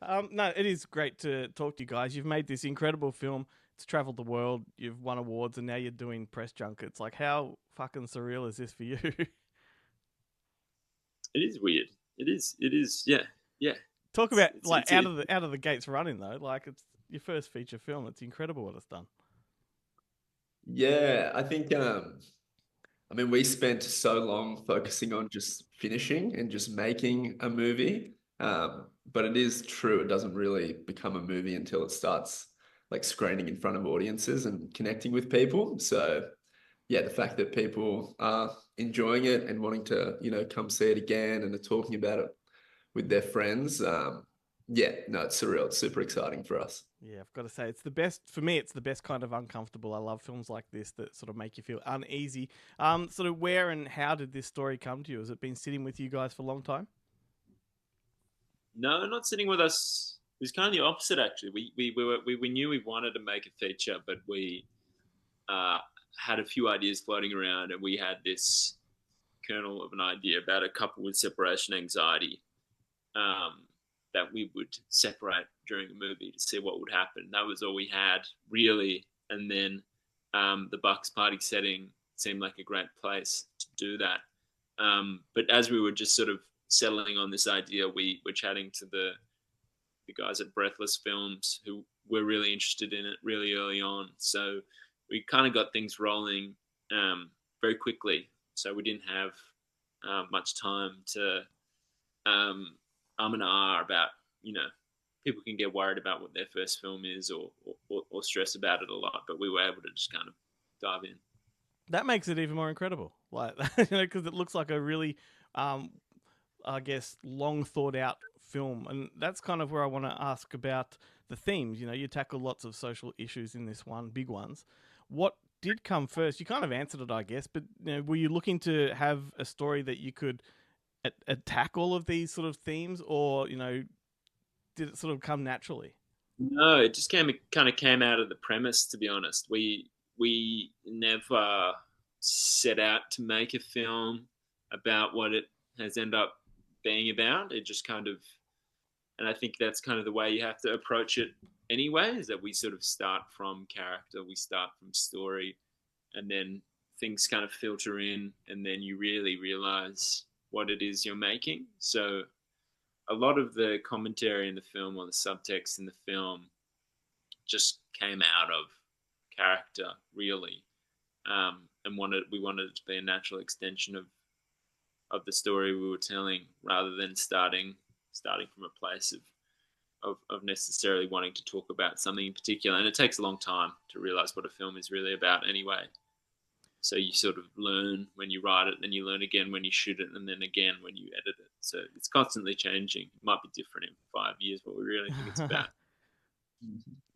No, it is great to talk to you guys. You've made this incredible film. It's traveled the world. You've won awards, and now you're doing press junkets. Like, how fucking surreal is this for you? It is weird. It is. It is. Yeah. Yeah. Talk It's about it's like it's it, out of the gates running though. Like, it's your first feature film. It's incredible what it's done. Yeah, I think I mean we spent so long focusing on just finishing and just making a movie. But it is true, it doesn't really become a movie until it starts like screening in front of audiences and connecting with people. So yeah, the fact that people are enjoying it and wanting to, come see it again and are talking about it with their friends. Yeah, no, it's surreal. It's super exciting for us. Yeah, I've got to say, it's the best for me. It's the best kind of uncomfortable. I love films like this that sort of make you feel uneasy. Sort of where and how did this story come to you? Has it been sitting with you guys for a long time? no, not sitting with us. It was kind of the opposite actually. We knew we wanted to make a feature, but we uh, had a few ideas floating around, and we had this kernel of an idea about a couple with separation anxiety, um, that we would separate during a movie to see what would happen. That was all we had, really. And then the Bucks party setting seemed like a great place to do that. But as we were just sort of settling on this idea, we were chatting to the guys at Breathless Films who were really interested in it really early on. So we kind of got things rolling very quickly. So we didn't have much time to and ah about, you know, people can get worried about what their first film is, or stress about it a lot, but we were able to just kind of dive in. That makes it even more incredible. Like, because it looks like a really, um, I guess, long thought out film. And that's kind of where I want to ask about the themes. You tackle lots of social issues in this one, big ones. What did come first? You kind of answered it, I guess, but were you looking to have a story that you could attack all of these sort of themes, or did it sort of come naturally? No, it just kind of came out of the premise. To be honest, we never set out to make a film about what it has ended up being about. It just kind of, and I think that's kind of the way you have to approach it anyway. Is that we sort of start from character, we start from story, and then things kind of filter in, and then you really realize what it is you're making. So a lot of the commentary in the film, or the subtext in the film, just came out of character, really, and we wanted it to be a natural extension of the story we were telling, rather than starting from a place of necessarily wanting to talk about something in particular. And it takes a long time to realize what a film is really about, anyway. So you sort of learn when you write it, and you learn again when you shoot it, and then again when you edit it. So it's constantly changing. It might be different in 5 years what we really think it's about.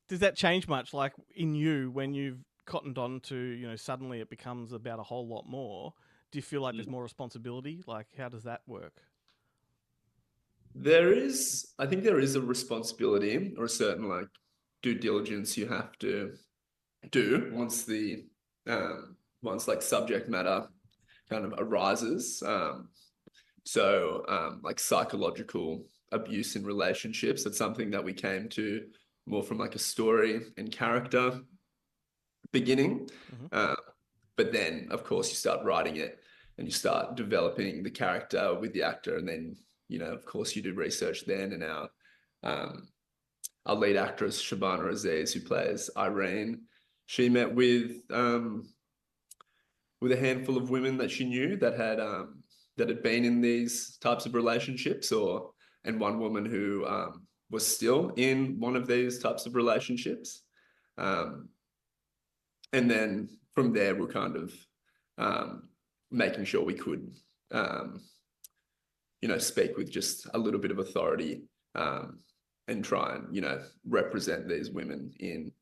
Does that change much, like in you, when you've cottoned on to, suddenly it becomes about a whole lot more? Do you feel like there's more responsibility? Like, how does that work? I think there is a responsibility or a certain like due diligence you have to do once like subject matter kind of arises. Like psychological abuse in relationships, that's something that we came to more from like a story and character beginning. Mm-hmm. But then, of course, you start writing it and you start developing the character with the actor, and then of course, you do research then. And um, our lead actress Shabana Aziz, who plays Irene, she met with a handful of women that she knew that had been in these types of relationships, and one woman who was still in one of these types of relationships. Um, and then from there, we're kind of making sure we could, speak with just a little bit of authority, and try and, represent these women in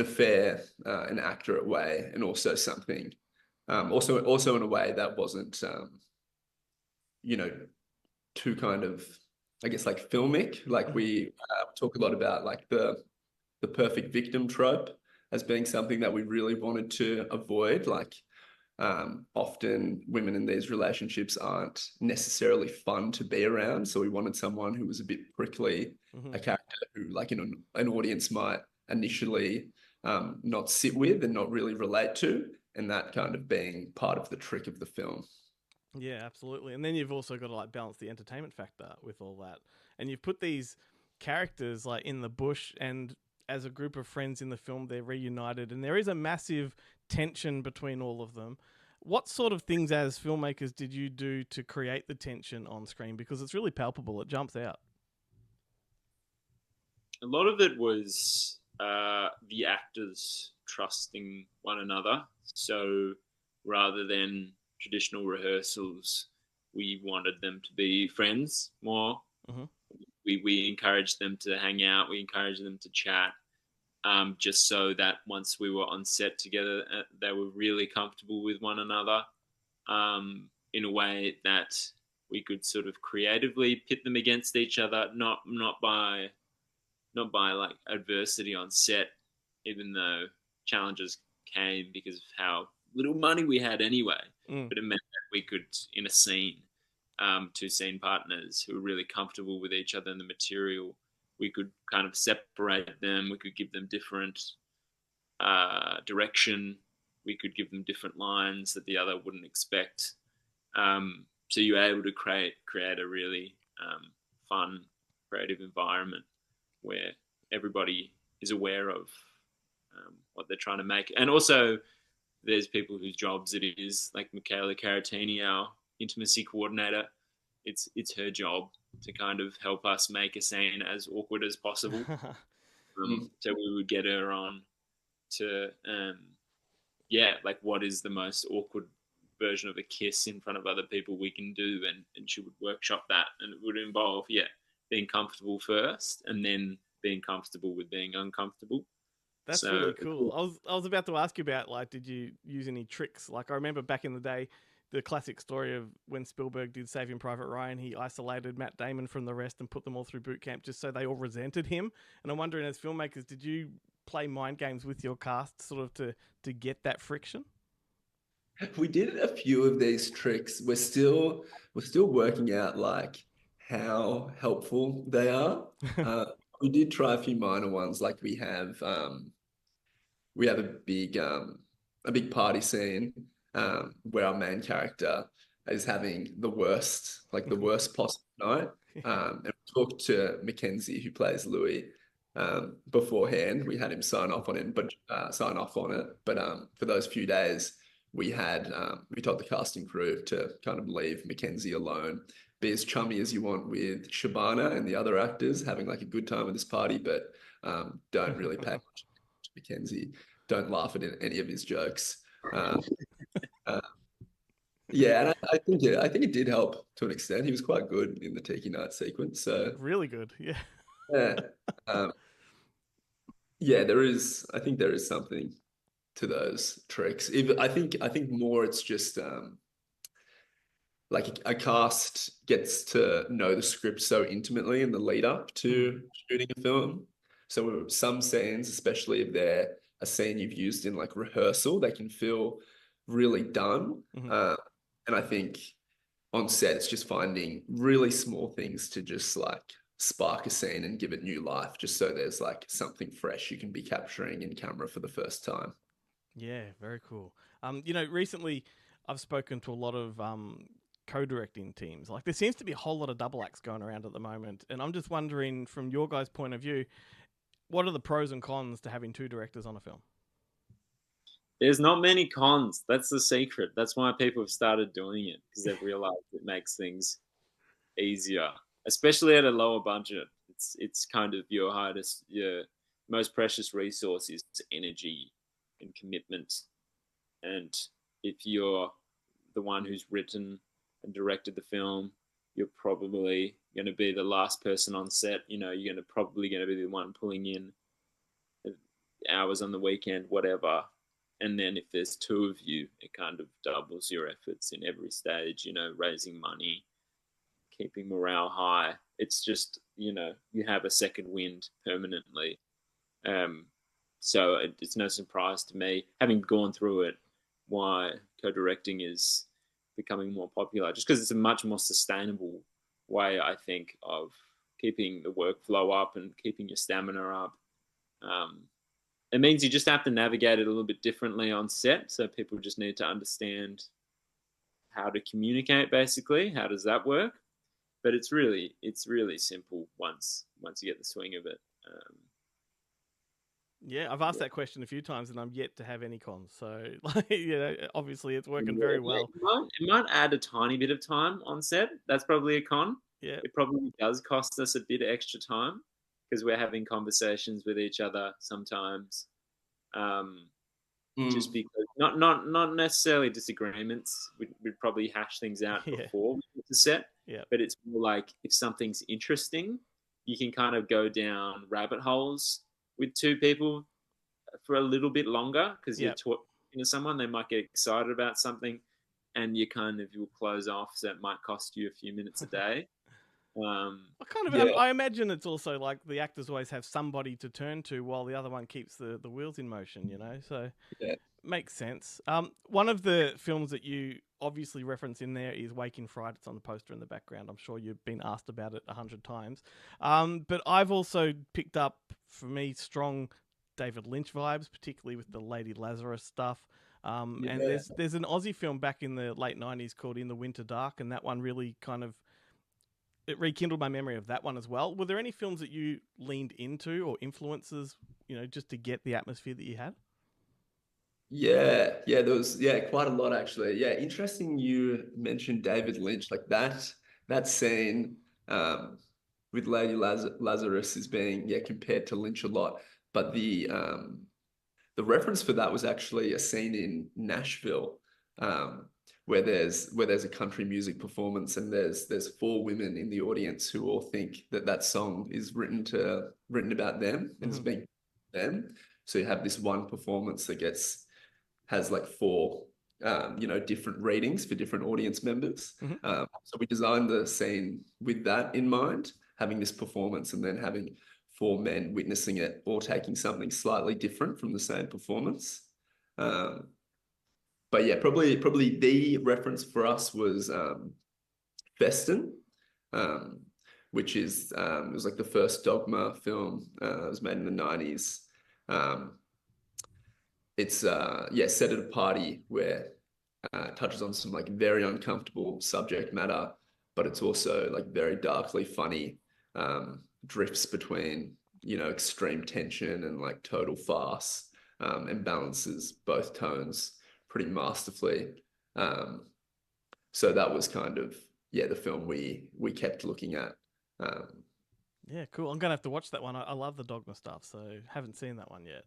a fair and accurate way, and also something, also in a way that wasn't, too kind of, I guess, like filmic. Like we talk a lot about like the perfect victim trope as being something that we really wanted to avoid. Like often women in these relationships aren't necessarily fun to be around. So we wanted someone who was a bit prickly, a character who, like, an audience might initially not sit with and not really relate to, and that kind of being part of the trick of the film. Yeah, absolutely. And then you've also got to like balance the entertainment factor with all that. And you've put these characters like in the bush, and as a group of friends in the film, they're reunited, and there is a massive tension between all of them. What sort of things as filmmakers did you do to create the tension on screen? Because it's really palpable, it jumps out. A lot of it was the actors trusting one another. So rather than traditional rehearsals, we wanted them to be friends more. Mm-hmm. We encouraged them to hang out. We encouraged them to chat, just so that once we were on set together, they were really comfortable with one another, in a way that we could sort of creatively pit them against each other, not by like adversity on set, even though challenges came because of how little money we had anyway. But it meant that we could, in a scene, two scene partners who were really comfortable with each other and the material, we could kind of separate them. We could give them different direction. We could give them different lines that the other wouldn't expect. So you were able to create a really fun, creative environment where everybody is aware of what they're trying to make. And also, there's people whose jobs it is, like Michaela Caratini, our intimacy coordinator. It's her job to kind of help us make a scene as awkward as possible. So we would get her on to, like, what is the most awkward version of a kiss in front of other people we can do, and she would workshop that, and it would involve being comfortable first, and then being comfortable with being uncomfortable. That's really cool. I was about to ask you about, like, did you use any tricks? Like, I remember back in the day, the classic story of when Spielberg did Saving Private Ryan, he isolated Matt Damon from the rest and put them all through boot camp just so they all resented him. And I'm wondering, as filmmakers, did you play mind games with your cast sort of to get that friction? We did a few of these tricks. We're still working out like how helpful they are. We did try a few minor ones, like we have a big party scene where our main character is having the worst possible night. And we talked to Mackenzie, who plays Louis, beforehand. We had him sign off on it. But for those few days, we told the casting crew to kind of leave Mackenzie alone, be as chummy as you want with Shabana and the other actors, having like a good time at this party, but don't really pay much attention to Mackenzie. Don't laugh at any of his jokes. Yeah, and I think it did help to an extent. He was quite good in the Tiki Night sequence. So really good, yeah. Yeah, I think there is something to those tricks. I think more it's just like a cast gets to know the script so intimately in the lead up to shooting a film. So some scenes, especially if they're a scene you've used in like rehearsal, they can feel really done. And I think on set, it's just finding really small things to just like spark a scene and give it new life, just so there's like something fresh you can be capturing in camera for the first time. Yeah, very cool. Recently I've spoken to a lot of co-directing teams. Like, there seems to be a whole lot of double acts going around at the moment, and I'm just wondering, from your guys' point of view, what are the pros and cons to having two directors on a film? There's not many cons. That's the secret. That's why people have started doing it, because they've realized it makes things easier, especially at a lower budget. It's kind of your most precious resource is energy and commitment. And if you're the one who's written and directed the film, you're probably going to be the last person on set. You're probably going to be the one pulling in hours on the weekend, whatever. And then if there's two of you, it kind of doubles your efforts in every stage, raising money, keeping morale high. It's just, you have a second wind permanently. So it's no surprise to me, having gone through it why co-directing is becoming more popular, just because it's a much more sustainable way, I think, of keeping the workflow up and keeping your stamina up. It means you just have to navigate it a little bit differently on set. So people just need to understand how to communicate, basically. How does that work? But it's really simple once you get the swing of it. Yeah, I've asked that question a few times, and I'm yet to have any cons. So, obviously it's working very well. It might add a tiny bit of time on set. That's probably a con. Yeah, it probably does cost us a bit of extra time because we're having conversations with each other sometimes. Just because not necessarily disagreements. We'd probably hash things out before we get to set. Yeah. But it's more like if something's interesting, you can kind of go down rabbit holes with two people for a little bit longer because you're talking to someone, they might get excited about something, and you'll close off. So it might cost you a few minutes a day. I imagine it's also like the actors always have somebody to turn to while the other one keeps the wheels in motion, so makes sense. One of the films that you obviously reference in there is Waking Fright. It's on the poster in the background. I'm sure you've been asked about it 100 times. But I've also picked up, for me, strong David Lynch vibes, particularly with the Lady Lazarus stuff. And there's an Aussie film back in the late 90s called In the Winter Dark, and that one really it rekindled my memory of that one as well. Were there any films that you leaned into or influences, just to get the atmosphere that you had? Yeah, there was quite a lot actually. Yeah, interesting you mentioned David Lynch, like that scene with Lady Lazarus is being compared to Lynch a lot, but the reference for that was actually a scene in Nashville where there's a country music performance, and there's 4 women in the audience who all think that song is written about them and is being them. So you have this one performance that has like 4 different readings for different audience members. So we designed the scene with that in mind, having this performance and then having 4 men witnessing it, or taking something slightly different from the same performance. But yeah, probably the reference for us was Festin, which is it was like the first Dogma film. It was made in the 90s. It's set at a party where it touches on some like very uncomfortable subject matter, but it's also like very darkly funny. Drifts between extreme tension and like total farce, and balances both tones pretty masterfully. So that was kind of the film we kept looking at. Yeah, cool. I'm gonna have to watch that one. I love the Dogma stuff, so haven't seen that one yet.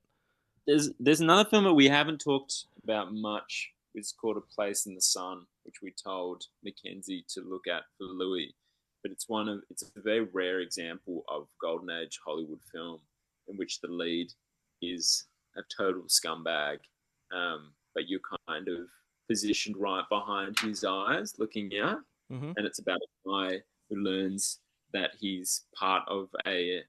There's another film that we haven't talked about much. It's called A Place in the Sun, which we told Mackenzie to look at for Louis. But it's a very rare example of golden age Hollywood film in which the lead is a total scumbag, but you're kind of positioned right behind his eyes looking out. And it's about a guy who learns that he's part of a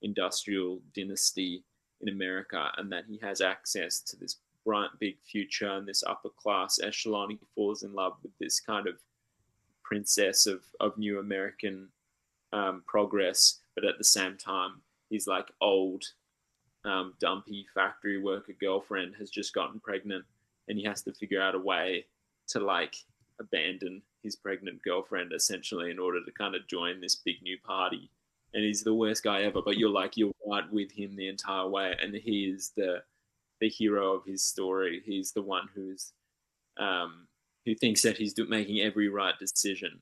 industrial dynasty in America, and that he has access to this bright big future and this upper class echelon. He falls in love with this kind of princess of new American progress, but at the same time his like old dumpy factory worker girlfriend has just gotten pregnant, and he has to figure out a way to like abandon his pregnant girlfriend essentially in order to kind of join this big new party. And he's the worst guy ever, but you're right with him the entire way, and he is the hero of his story. He's the one who thinks that he's making every right decision.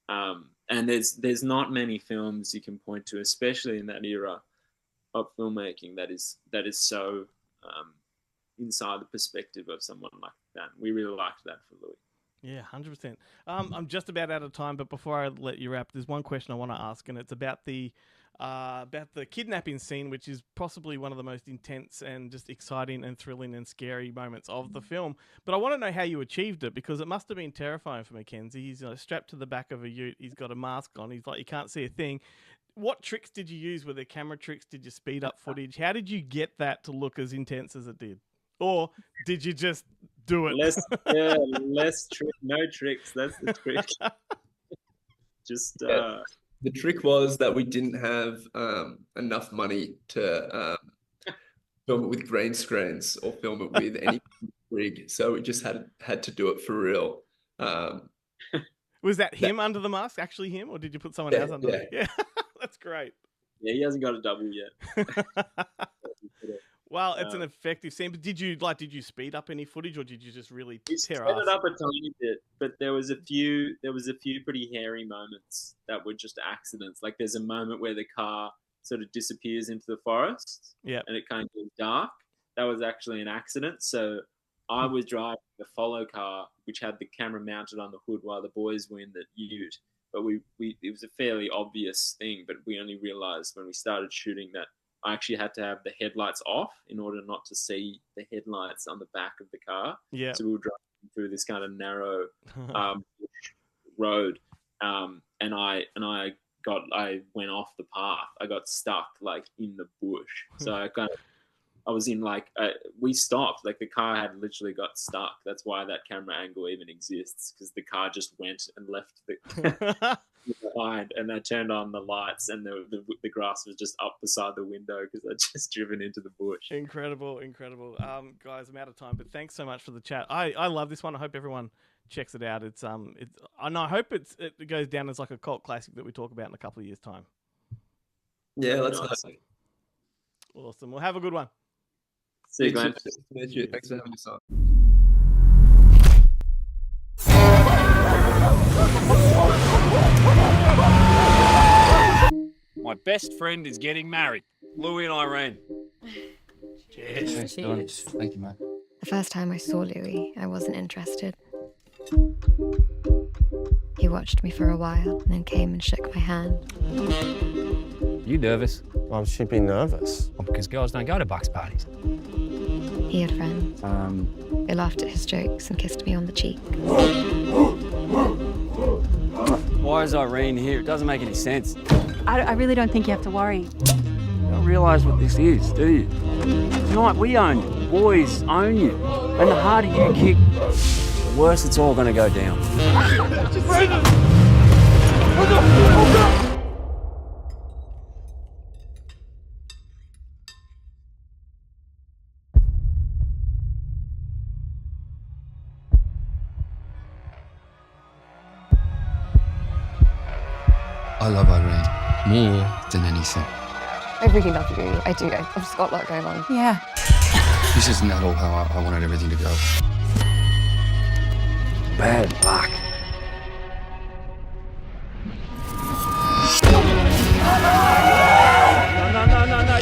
And there's not many films you can point to, especially in that era of filmmaking, that is so inside the perspective of someone like that. We really liked that for Louis. Yeah, 100%. I'm just about out of time, but before I let you wrap, there's one question I want to ask, and it's about the kidnapping scene, which is possibly one of the most intense and just exciting and thrilling and scary moments of the film. But I want to know how you achieved it, because it must have been terrifying for Mackenzie. He's strapped to the back of a ute. He's got a mask on. He's like, you can't see a thing. What tricks did you use? Were there camera tricks? Did you speed up footage? How did you get that to look as intense as it did? Or did you just Do it. less trick, no tricks. That's the trick. Just the trick was that we didn't have enough money to film it with green screens or film it with any rig, so we just had to do it for real. Was that him under the mask? Actually him, or did you put someone else under it? Yeah, that's great. Yeah, he hasn't got a double yet. Well, it's an effective scene. But did you speed up any footage, or did you just really tear sped ass? it up a tiny bit, but there was a few pretty hairy moments that were just accidents. Like there's a moment where the car sort of disappears into the forest, and it kind of goes dark. That was actually an accident. So I was driving the follow car, which had the camera mounted on the hood, while the boys were in the ute. But it was a fairly obvious thing, but we only realized when we started shooting that I actually had to have the headlights off in order not to see the headlights on the back of the car. Yeah. So we were driving through this kind of narrow road, and I went off the path. I got stuck like in the bush. So I was in we stopped. Like the car had literally got stuck. That's why that camera angle even exists, because the car just went and left the behind, and I turned on the lights, and the grass was just up beside the window because I'd just driven into the bush. Incredible. Guys, I'm out of time, but thanks so much for the chat. I love this one. I hope everyone checks it out. And I hope it goes down as like a cult classic that we talk about in a couple of years' time. Yeah, let's Nice. hope. Awesome. Well, have a good one. See you, Glenn. Thanks for having us on. My best friend is getting married. Louie and Irene. Cheers. Cheers. Thank you, mate. The first time I saw Louis, I wasn't interested. He watched me for a while and then came and shook my hand. You nervous? Why would she be nervous? Well, because girls don't go to Bucks parties. He had friends. They laughed at his jokes and kissed me on the cheek. Why is Irene here? It doesn't make any sense. I really don't think you have to worry. You don't realise what this is, do you? Tonight we own you. Boys own you. And the harder you kick, the worse it's all going to go down. I love Irene more than anything. I really love Louis. I do. I've just got a lot going on. Yeah. This isn't at all how I wanted everything to go. Bad luck. No.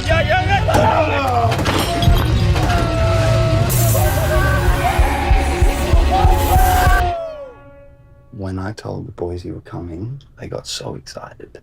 Yeah. When I told the boys you were coming, they got so excited.